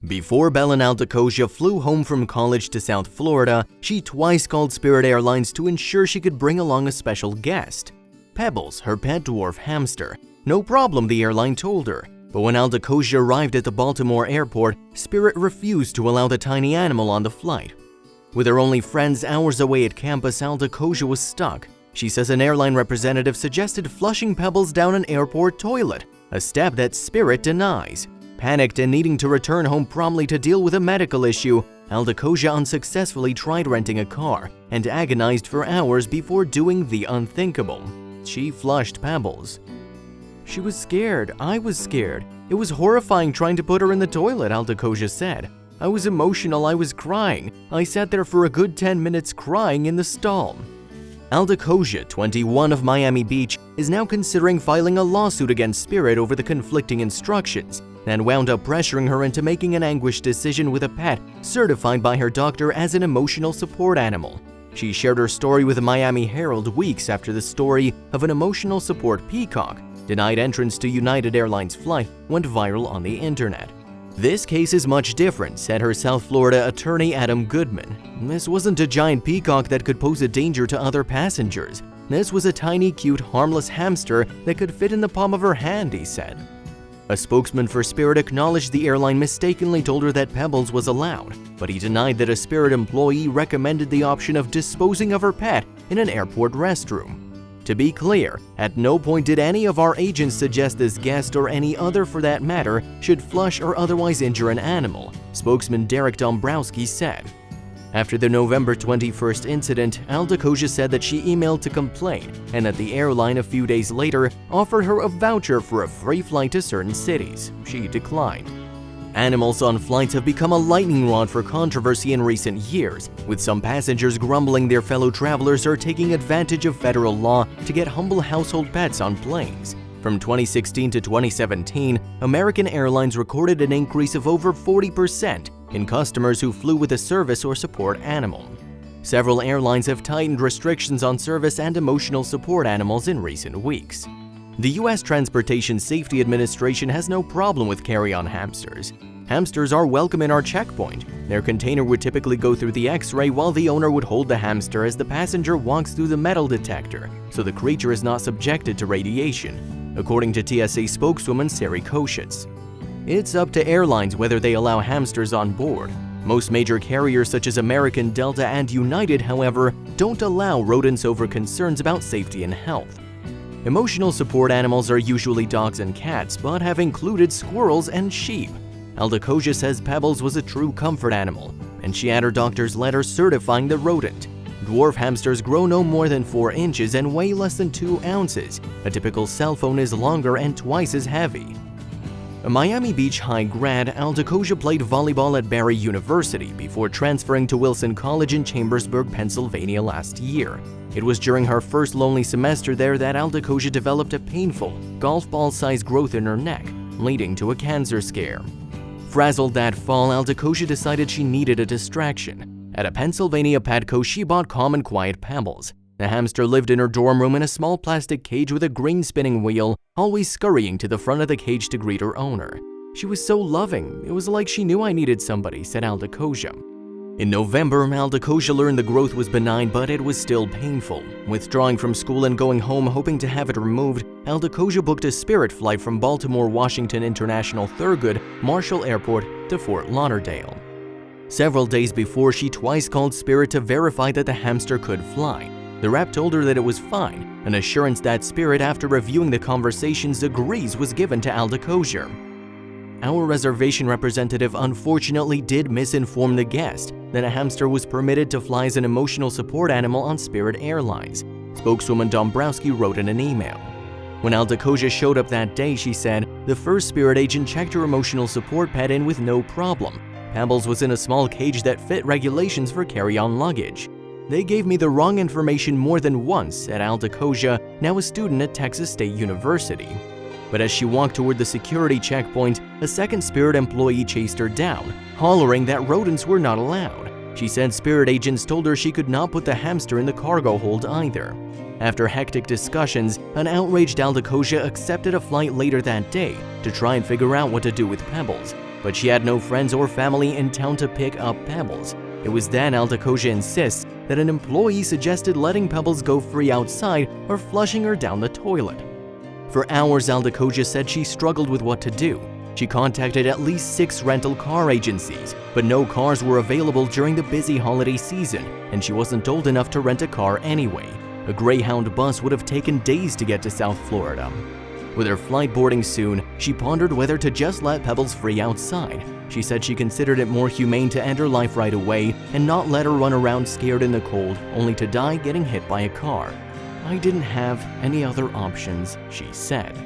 Before Belen Aldacosia flew home from college to South Florida, she twice called Spirit Airlines to ensure she could bring along a special guest. Pebbles, her pet dwarf hamster. No problem, the airline told her. But when Aldacosia arrived at the Baltimore airport, Spirit refused to allow the tiny animal on the flight. With her only friends hours away at campus, Aldacosia was stuck. She says an airline representative suggested flushing Pebbles down an airport toilet, a step that Spirit denies. Panicked and needing to return home promptly to deal with a medical issue, Aldacosia unsuccessfully tried renting a car and agonized for hours before doing the unthinkable. She flushed Pebbles. She was scared. I was scared. It was horrifying trying to put her in the toilet, Aldacosia said. I was emotional. I was crying. I sat there for a good 10 minutes crying in the stall. Aldacosia, 21 of Miami Beach, is now considering filing a lawsuit against Spirit over the conflicting instructions and wound up pressuring her into making an anguished decision with a pet certified by her doctor as an emotional support animal. She shared her story with the Miami Herald weeks after the story of an emotional support peacock denied entrance to United Airlines flight went viral on the internet. This case is much different, said her South Florida attorney Adam Goodman. This wasn't a giant peacock that could pose a danger to other passengers. This was a tiny, cute, harmless hamster that could fit in the palm of her hand, he said. A spokesman for Spirit acknowledged the airline mistakenly told her that Pebbles was allowed, but he denied that a Spirit employee recommended the option of disposing of her pet in an airport restroom. To be clear, at no point did any of our agents suggest this guest or any other for that matter should flush or otherwise injure an animal, spokesman Derek Dombrowski said. After the November 21st incident, Aldacosia said that she emailed to complain and that the airline a few days later offered her a voucher for a free flight to certain cities. She declined. Animals on flights have become a lightning rod for controversy in recent years, with some passengers grumbling their fellow travelers are taking advantage of federal law to get humble household pets on planes. From 2016 to 2017, American Airlines recorded an increase of over 40% in customers who flew with a service or support animal. Several airlines have tightened restrictions on service and emotional support animals in recent weeks. The U.S. Transportation Safety Administration has no problem with carry-on hamsters. Hamsters are welcome in our checkpoint. Their container would typically go through the X-ray while the owner would hold the hamster as the passenger walks through the metal detector, so the creature is not subjected to radiation, according to TSA spokeswoman Sari Koshitz. It's up to airlines whether they allow hamsters on board. Most major carriers such as American, Delta, and United, however, don't allow rodents over concerns about safety and health. Emotional support animals are usually dogs and cats, but have included squirrels and sheep. Aldacosia says Pebbles was a true comfort animal, and she had her doctor's letter certifying the rodent. Dwarf hamsters grow no more than 4 inches and weigh less than 2 ounces. A typical cell phone is longer and twice as heavy. A Miami Beach High grad, Aldacosia played volleyball at Barry University before transferring to Wilson College in Chambersburg, Pennsylvania last year. It was during her first lonely semester there that Aldacosia developed a painful, golf ball-sized growth in her neck, leading to a cancer scare. Frazzled that fall, Aldacosia decided she needed a distraction. At a Pennsylvania Petco, she bought calm and quiet Pebbles. The hamster lived in her dorm room in a small plastic cage with a green spinning wheel, always scurrying to the front of the cage to greet her owner. She was so loving. It was like she knew I needed somebody, said Aldacosia. In November, Aldacosia learned the growth was benign, but it was still painful. Withdrawing from school and going home hoping to have it removed, Aldacosia booked a Spirit flight from Baltimore Washington International Thurgood Marshall Airport to Fort Lauderdale. Several days before, she twice called Spirit to verify that the hamster could fly. The rep told her that it was fine, an assurance that Spirit, after reviewing the conversations, agrees was given to Aldacosia. Our reservation representative unfortunately did misinform the guest that a hamster was permitted to fly as an emotional support animal on Spirit Airlines, spokeswoman Dombrowski wrote in an email. When Aldacosia showed up that day, she said, the first Spirit agent checked her emotional support pet in with no problem. Pebbles was in a small cage that fit regulations for carry-on luggage. They gave me the wrong information more than once, said Aldacosia, now a student at Texas State University. But as she walked toward the security checkpoint, a second Spirit employee chased her down, hollering that rodents were not allowed. She said Spirit agents told her she could not put the hamster in the cargo hold either. After hectic discussions, an outraged Aldacosia accepted a flight later that day to try and figure out what to do with Pebbles. but she had no friends or family in town to pick up Pebbles. It was then Altacosia insists that an employee suggested letting Pebbles go free outside or flushing her down the toilet. For hours, Altacosia said she struggled with what to do. She contacted at least 6 rental car agencies, but no cars were available during the busy holiday season, and she wasn't old enough to rent a car anyway. A Greyhound bus would have taken days to get to South Florida. With her flight boarding soon, she pondered whether to just let Pebbles free outside. She said she considered it more humane to end her life right away and not let her run around scared in the cold, only to die getting hit by a car. "I didn't have any other options," she said.